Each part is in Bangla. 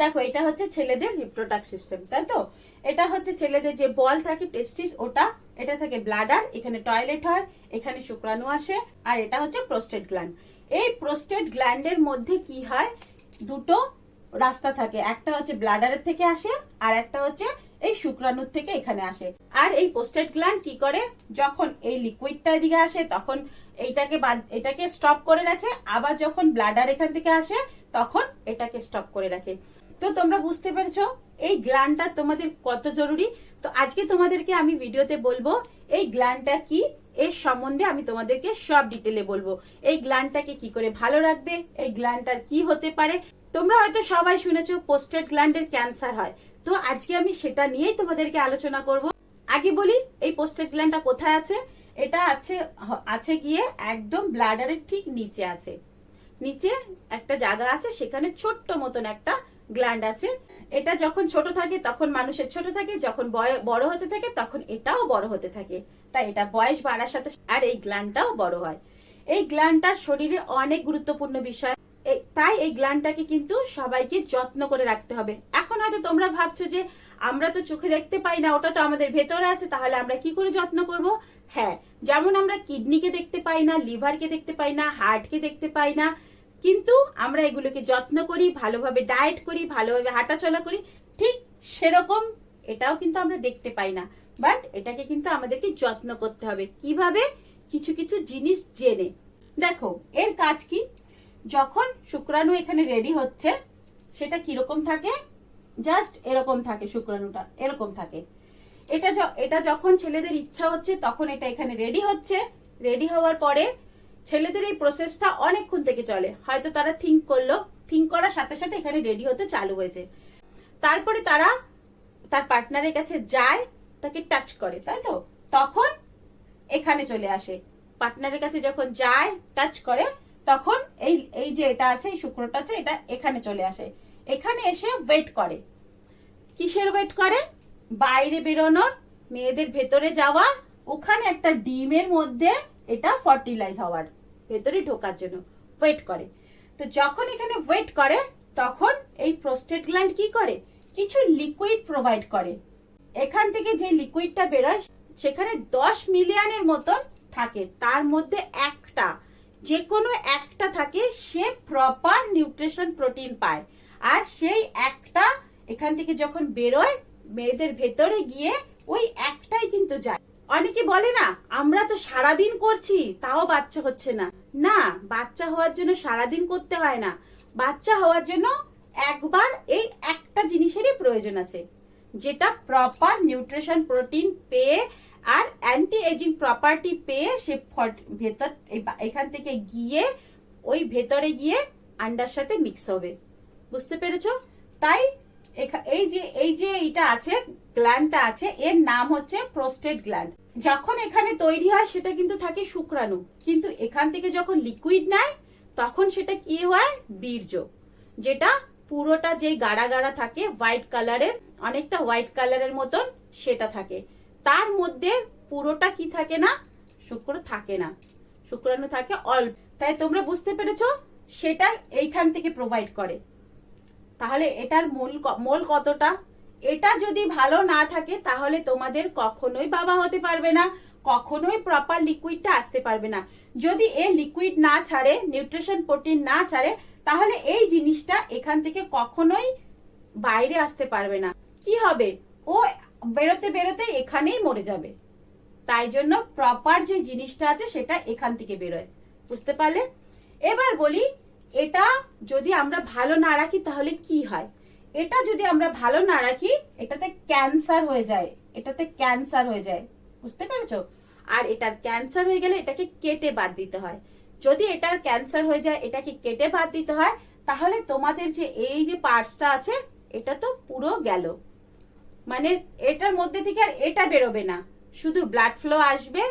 দেখো এটা হচ্ছে ছেলেদের রিপ্রোডাক্ট সিস্টেম, তাই তো? এটা হচ্ছে ছেলেদের যে বল থাকে টেস্টিস, ওটা, এটা থাকে ব্লাডার, এখানে টয়লেট হয়, এখানে শুক্রাণু আসে, আর এটা হচ্ছে প্রোস্টেট গ্ল্যান্ড। এই প্রোস্টেট গ্ল্যান্ডের মধ্যে কি হয়, দুটো রাস্তা থাকে, একটা হচ্ছে ব্লাডারের থেকে আসে আর একটা হচ্ছে এই শুক্রাণুর থেকে এখানে আসে। আর এই প্রোস্টেট গ্ল্যান্ড কি করে, যখন এই লিকুইডটা এদিকে আসে তখন এটাকে স্টপ করে রাখে, আবার যখন ব্লাডার এখান থেকে আসে তখন এটাকে স্টপ করে রাখে। তো তোমরা বুঝতে পেরেছো এই গ্ল্যান্ডটা তোমাদের কত জরুরি। তো আজকে তোমাদেরকে আমি ভিডিওতে বলবো এই গ্ল্যান্ডটা কি, এর সম্বন্ধে আমি তোমাদেরকে সব ডিটেলে বলবো। এই গ্ল্যান্ডটাকে কি করে ভালো রাখবে, এই গ্ল্যান্ডটার কি হতে পারে। তোমরা হয়তো সবাই শুনেছো প্রোস্টেট গ্ল্যান্ডের ক্যান্সার হয়, তো আজকে আমি সেটা নিয়েই তোমাদেরকে আলোচনা করব। আগে বলি এই প্রোস্টেট গ্ল্যান্ডটা কোথায় আছে। এটা আছে গিয়ে একদম ব্লাডারের ঠিক নিচে আছে। নিচে একটা জায়গা আছে, সেখানে ছোট্ট মতন একটা গ্ল্যান্ড আছে। এটা যখন ছোট থাকে তখন মানুষের ছোট থাকে, যখন বড় হতে থাকে তখন এটাও বড় হতে থাকে। তাই এটা বয়স বাড়ার সাথে আর এই গ্ল্যান্ডটাও বড় হয়। এই গ্ল্যান্ডটা শরীরে অনেক গুরুত্বপূর্ণ বিষয়, তাই এই গ্ল্যান্ডটাকে কিন্তু সবাইকে যত্ন করে রাখতে হবে। এখন হয়তো তোমরা ভাবছো যে আমরা তো চোখে দেখতে পাই না, ওটা তো আমাদের ভেতরে আছে, তাহলে আমরা কি করে যত্ন করব? হ্যাঁ, যেমন আমরা কিডনিকে দেখতে পাই না, লিভারকে দেখতে পাই না, হার্টকে দেখতে পাই না, কিন্তু আমরা এগুলোকে যত্ন করি, ভালোভাবে ডায়েট করি, ভালোভাবে হাঁটাচলা করি, ঠিক সেরকম এটাও কিন্তু আমরা দেখতে পাই না। বাট এটাকে কিন্তু আমাদেরকে যত্ন করতে হবে। কিভাবে? কিছু কিছু জিনিস জেনে। দেখো এর কাজ কি, যখন শুক্রাণু এখানে রেডি হচ্ছে সেটা কিরকম থাকে, জাস্ট এরকম থাকে, শুক্রাণুটা এরকম থাকে। এটা যখন ছেলেদের ইচ্ছা হচ্ছে তখন এটা এখানে রেডি হচ্ছে। রেডি হওয়ার পরে ছেলেদের এই প্রসেসটা অনেকক্ষণ থেকে চলে, হয়তো তারা থিঙ্ক করলো, থিঙ্ক করার সাথে সাথে এখানে রেডি হতে চালু হয়েছে। তারপরে তারা তার পার্টনারের কাছে যায়, তাকে টাচ করে, তাই তো? তখন এখানে চলে আসে। পার্টনারের কাছে যখন যায়, টাচ করে, তখন এই যে এটা আছে, এই শুক্রটা আছে, এটা এখানে চলে আসে। এখানে এসে ওয়েট করে। কিসের ওয়েট করে? বাইরে বেরোনোর, মেয়েদের ভেতরে যাওয়া, ওখানে একটা ডিমের মধ্যে এটা ফার্টিলাইজ হওয়ার, ভেতরে ঢোকার জন্য ওয়েট করে। তো যখন এখানে ওয়েট করে তখন এই প্রোস্টেট গ্ল্যান্ড কি করে, কিছু লিকুইড প্রোভাইড করে। এখান থেকে যে লিকুইডটা বেরোয় সেখানে 10 মিলিয়নের মতন থাকে, তার মধ্যে একটা, যে কোনো একটা থাকে, সে প্রপার নিউট্রিশন প্রোটিন পায়। আর সেই একটা এখান থেকে যখন বেরোয় মেয়েদের ভেতরে গিয়ে ওই একটাই কিন্তু যায়। অনেকে বলে না আমরা তো সারাদিন করছি তাও বাচ্চা হচ্ছে না। না, বাচ্চা হওয়ার জন্য সারাদিন করতে হয় না। বাচ্চা হওয়ার জন্য একবার এই একটা জিনিসেরই প্রয়োজন আছে, যেটা প্রপার নিউট্রিশন প্রোটিন পেয়ে আর অ্যান্টি এজিং প্রপার্টি পেয়ে সে ভেতর এখান থেকে গিয়ে ওই ভেতরে গিয়ে আন্ডার সাথে মিক্স হবে। বুঝতে পেরেছো? তাই এই যে এটা আছে, গ্ল্যান্ডটা আছে, এর নাম হচ্ছে প্রোস্টেট গ্ল্যান্ড। যখন এখানে তৈরি হয় সেটা কিন্তু থাকে শুক্রাণু, কিন্তু এখান থেকে যখন লিকুইড নেয় তখন সেটা কি হয়, বীর্য, যেটা পুরোটা যে গাঢ়া গাঢ়া থাকে হোয়াইট কালারের, অনেকটা হোয়াইট কালারের মতন সেটা থাকে। তার মধ্যে পুরোটা কি থাকে না, শুক্র থাকে না, শুক্রাণু থাকে অল্প। তাই তোমরা বুঝতে পেরেছো, সেটা এইখান থেকে প্রোভাইড করে। তাহলে এটার মোল কতটা। এটা যদি ভালো না থাকে তাহলে তোমাদের কখনোই বাবা হতে পারবে না, কখনোই প্রপার লিকুইডটা আসতে পারবে না। যদি এ লিকুইড না ছাড়ে, নিউট্রিশন প্রোটিন না ছাড়ে, তাহলে এই জিনিসটা এখান থেকে কখনোই বাইরে আসতে পারবে না। কি হবে, ও বেরোতে বেরোতে এখানেই মরে যাবে। তাই জন্য প্রপার যে জিনিসটা আছে সেটা এখান থেকে বেরোয়। বুঝতে পারলে? এবার বলি, এটা যদি আমরা ভালো না রাখি তাহলে কি হয়। এটা যদি আমরা ভালো না রাখি, এটাতে ক্যান্সার হয়ে যায়, এটাতে ক্যান্সার হয়ে যায়। বুঝতে পেরেছো? আর এটার ক্যান্সার হয়ে গেলে এটাকে কেটে বাদ দিতে হয়। যদি এটার ক্যান্সার হয়ে যায়, এটাকে কেটে বাদ দিতে হয়, তাহলে তোমাদের যে এই যে পার্টসটা আছে এটা তো পুরো গেল। মানে এটার মধ্যে থেকে আর এটা বেরোবে না, শুধু ব্লাড ফ্লো আসবে,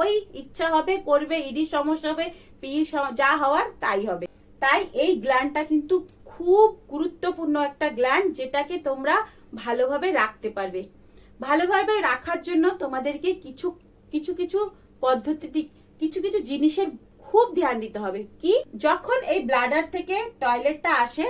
ওই ইচ্ছা হবে করবে, ইডি সমস্যা হবে, পি যা হওয়ার তাই হবে। তাই এই গ্ল্যান্ডটা কিন্তু খুব গুরুত্বপূর্ণ একটা গ্ল্যান্ড, যেটাকে তোমরা ভালোভাবে রাখতে পারবে। ভালোভাবে রাখার জন্য তোমাদেরকে কিছু কিছু কিছু পদ্ধতি, কিছু কিছু জিনিসের খুব ধ্যান দিতে হবে। কি, যখন এই ব্লাডার থেকে টয়লেটটা আসে,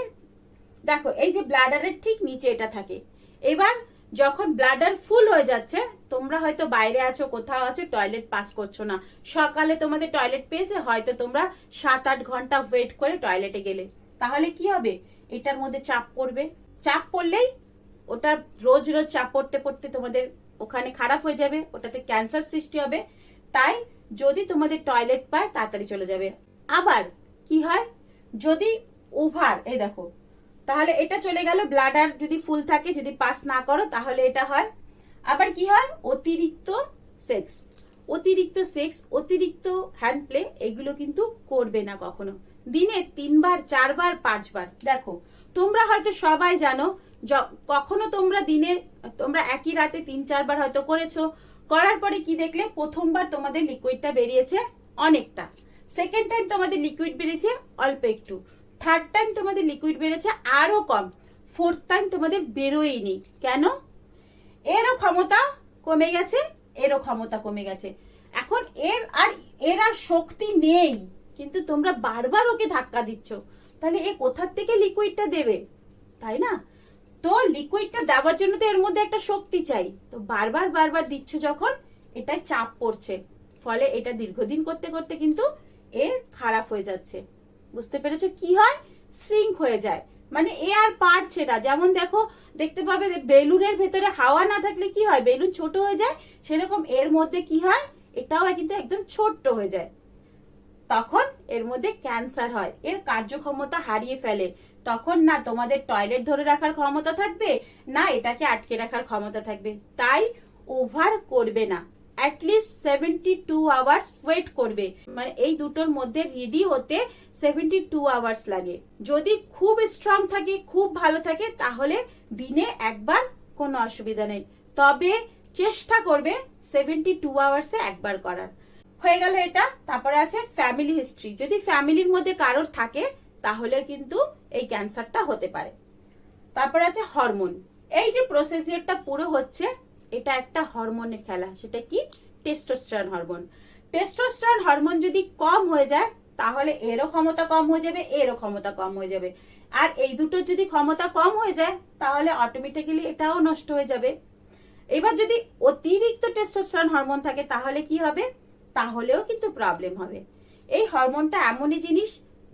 দেখো এই যে ব্লাডারের ঠিক নিচে এটা থাকে। এবার যখন ব্লাডার ফুল হয়ে যাচ্ছে, তোমরা হয়তো বাইরে আছো, কোথাও আছো, টয়লেট পাস করছো না, সকালে তোমাদের টয়লেট পেয়েছে, হয়তো তোমরা 7-8 ঘন্টা ওয়েট করে টয়লেটে গেলে, তাহলে কি হবে, এটার মধ্যে চাপ পড়বে। চাপ পড়লেই ওটা রোজ রোজ চাপ পড়তে পড়তে তোমাদের ওখানে খারাপ হয়ে যাবে, ওটাতে ক্যান্সার সৃষ্টি হবে। তাই যদি তোমাদের টয়লেট পায় তাড়াতাড়ি চলে যাবে। আবার কি হয়, যদি ওভার, এই দেখো, তাহলে এটা চলে গেল, ব্লাডার যদি ফুল থাকে, যদি পাস না করো তাহলে এটা হয়। আবার কি হয়, অতিরিক্ত সেক্স, অতিরিক্ত হ্যান্ড প্লে, এগুলো কিন্তু করবে না কখনো। দিনে 3 বার 4 বার 5 বার। দেখো তোমরা হয়তো সবাই জানো, কখনো তোমরা একই রাতে 3-4 বার হয়তো করেছো, করার পরে কি দেখলে, প্রথমবার তোমাদের লিকুইডটা বেরিয়েছে অনেকটা, সেকেন্ড টাইম তোমাদের লিকুইড বেরিয়েছে অল্প একটু, থার্ড টাইম তোমাদের লিকুইড বেড়েছে আরো কম, ফোর্থ টাইম তোমাদের বেরোয়নি। কেন? এরও ক্ষমতা কমে গেছে, এরও ক্ষমতা কমে গেছে। এখন এর আর শক্তি নেই, কিন্তু তোমরা বারবার ওকে ধাক্কা দিচ্ছ, তাহলে এ কোথার থেকে লিকুইডটা দেবে, তাই না? তো লিকুইডটা দেওয়ার জন্য তো এর মধ্যে একটা শক্তি চাই, তো বারবার দিচ্ছ যখন, এটাই চাপ পড়ছে, ফলে এটা দীর্ঘদিন করতে করতে কিন্তু এ খারাপ হয়ে যাচ্ছে। বুঝতে পেরেছো? কি হয়, শ্রিঙ্ক হয়ে যায়, মানে এ আর পারছে না। যেমন দেখতে পাবে বেলুনের ভেতরে হাওয়া না থাকলে কি হয়, বেলুন ছোট হয়ে যায়, সেরকম এর মধ্যে কি হয়, এটাও কিন্তু একদম ছোট্ট হয়ে যায়, তখন এর মধ্যে ক্যান্সার হয়, এর কার্যক্ষমতা হারিয়ে ফেলে। তখন না তোমাদের টয়লেট ধরে রাখার ক্ষমতা থাকবে, না এটাকে আটকে রাখার ক্ষমতা থাকবে। তাই ওভার করবে না, অ্যাটলিস্ট 72 আওয়ার্স ওয়েট করবে, মানে এই দুটোর মধ্যে রেডি হতে 72 আওয়ার্স লাগে। যদি খুব স্ট্রং থাকে, খুব ভালো থাকে, তাহলে দিনে একবার কোনো অসুবিধা নেই, তবে চেষ্টা করবে 72 আওয়ার্সে একবার করার। হয়ে গেল এটা। তারপরে আছে ফ্যামিলি হিস্ট্রি, যদি ফ্যামিলির মধ্যে কারোর থাকে তাহলে কিন্তু এই ক্যান্সারটা হতে পারে। তারপরে আছে হরমোন, এই যে প্রসিজিওরটা পুরো হচ্ছে, এটা একটা হরমোনের খেলা। সেটা কি? Testosterone hormone. টেস্টোস্টেরন হরমোন যদি কম হয়ে যায়, তাহলে এরও ক্ষমতা কম হয়ে যাবে, এরও ক্ষমতা কম হয়ে যাবে। আর এই দুটোর যদি ক্ষমতা কম হয়ে যায়, তাহলে অটোমেটিক্যালি এটাও নষ্ট হয়ে যাবে। এবার যদি অতিরিক্ত টেস্টোস্টেরন হরমোন থাকে, তাহলে কি হবে, তাহলেও কিন্তু প্রবলেম হবে। এই হরমোনটা এমনই জিনিস,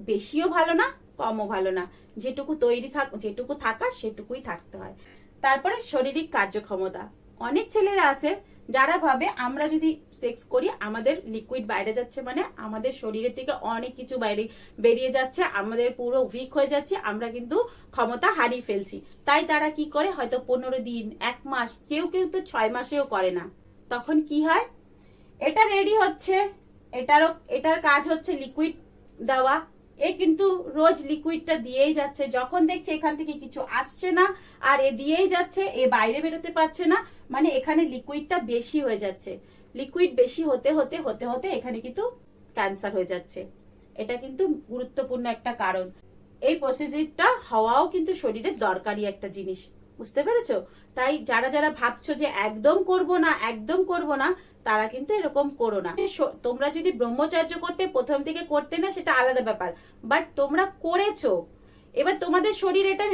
বেশিও ভালো না, কমও ভালো না, যেটুকু থাকার সেটুকুই থাকতে হয়। তারপরে শারীরিক কার্যক্ষমতা, অনেক ছেলেরা আছে যারা ভাবে আমরা যদি সেক্স করি, আমাদের লিকুইড বাইরে যাচ্ছে, মানে আমাদের শরীরের থেকে অনেক কিছু বেরিয়ে যাচ্ছে, আমাদের পুরো উইক হয়ে যাচ্ছে, আমরা কিন্তু ক্ষমতা হারিয়ে ফেলছি। তাই তারা কি করে, হয়তো 15 দিন, 1 মাস, কেউ তো 6 মাসেও করে না। তখন কি হয়, এটা রেডি হচ্ছে, এটার কাজ হচ্ছে লিকুইড দেওয়া, এ কিন্তু রোজ লিকুইডটা দিয়েই যাচ্ছে, যখন দেখছে এখান থেকে কিছু আসছে না, আর এ দিয়েই যাচ্ছে, এ বাইরে বেরোতে পারছে না, মানে এখানে লিকুইডটা বেশি হয়ে যাচ্ছে। লিকুইড বেশি হতে হতে এখানে কিন্তু ক্যান্সার হয়ে যাচ্ছে। এটা কিন্তু গুরুত্বপূর্ণ একটা কারণ। এই প্রসিডিউরটা হওয়াও কিন্তু শরীরের দরকারি একটা জিনিস। বুঝতে পেরেছো? তাই যারা ভাবছো যে একদম করব না, তারা কিন্তু এরকম করো না। তোমরা যদি ব্রহ্মচর্য করতে প্রথম থেকে করতে না, সেটা আলাদা ব্যাপার, বাট তোমরা করেছো, এবার তোমাদের শরীর এটা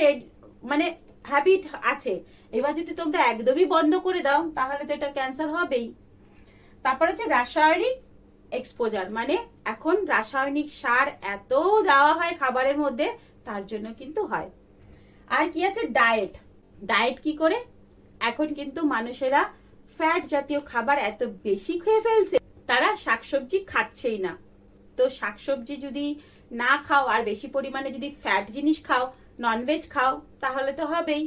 মানে হ্যাবিট আছে। এবার যদি তোমরা একদমই বন্ধ করে দাও, তাহলে তো এটা ক্যান্সার হবেই। তারপর হচ্ছে রাসায়নিক এক্সপোজার, মানে এখন রাসায়নিক সার এত দেওয়া হয় খাবারের মধ্যে, তার জন্য কিন্তু হয়। আর কি আছে, ডায়েট কি করে, এখন কিন্তু মানুষেরা ফ্যাট জাতীয় খাবার এত বেশি খেয়ে ফেলছে, তারা শাকসবজি খাচ্ছেই না। তো শাকসবজি যদি না খাও, আর বেশি পরিমাণে যদি ফ্যাট জিনিস খাও, ননভেজ খাও, তাহলে তো হবেই।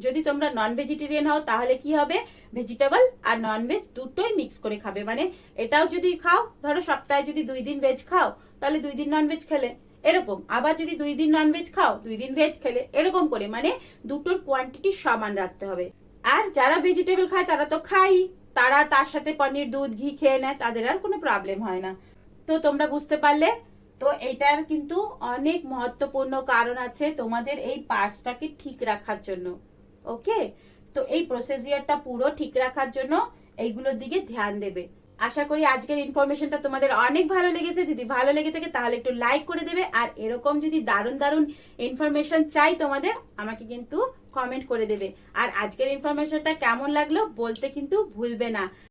যদি তোমরা নন ভেজিটেরিয়ান হও, তাহলে কি হবে, ভেজিটেবল আর ননভেজ দুটোই মিক্স করে খাবে। মানে এটাও যদি খাও, ধরো সপ্তাহে যদি 2 দিন ভেজ খাও, তাহলে 2 দিন ননভেজ খেলে, এরকম। আবার যদি 2 দিন ননভেজ খাও, 2 দিন ভেজ খেলে, এরকম করে, মানে দুটোর কোয়ান্টিটি সমান রাখতে হবে। আর যারা ভেজিটেবল খায় তারা তো খাই, তারা তার সাথে পনির, দুধ, ঘি খেয়ে নেয়, তাদের আর কোনো প্রবলেম হয় না। তো তোমরা বুঝতে পারলে তো, এইটার কিন্তু অনেক মহত্বপূর্ণ কারণ আছে তোমাদের এই পার্টসটাকে ঠিক রাখার জন্য। ওকে, তো এই প্রসিজিওরটা পুরো ঠিক রাখার জন্য এইগুলোর দিকে ধ্যান দেবে। আশা করি আজকের ইনফরমেশনটা তোমাদের অনেক ভালো লেগেছে। যদি ভালো লেগে থাকে তাহলে একটু লাইক করে দেবে, আর এরকম যদি দারুণ দারুণ ইনফরমেশন চাই তোমাদের, আমাকে কিন্তু কমেন্ট করে দেবে। আর আজকের ইনফরমেশনটা কেমন লাগলো বলতে কিন্তু ভুলবে না।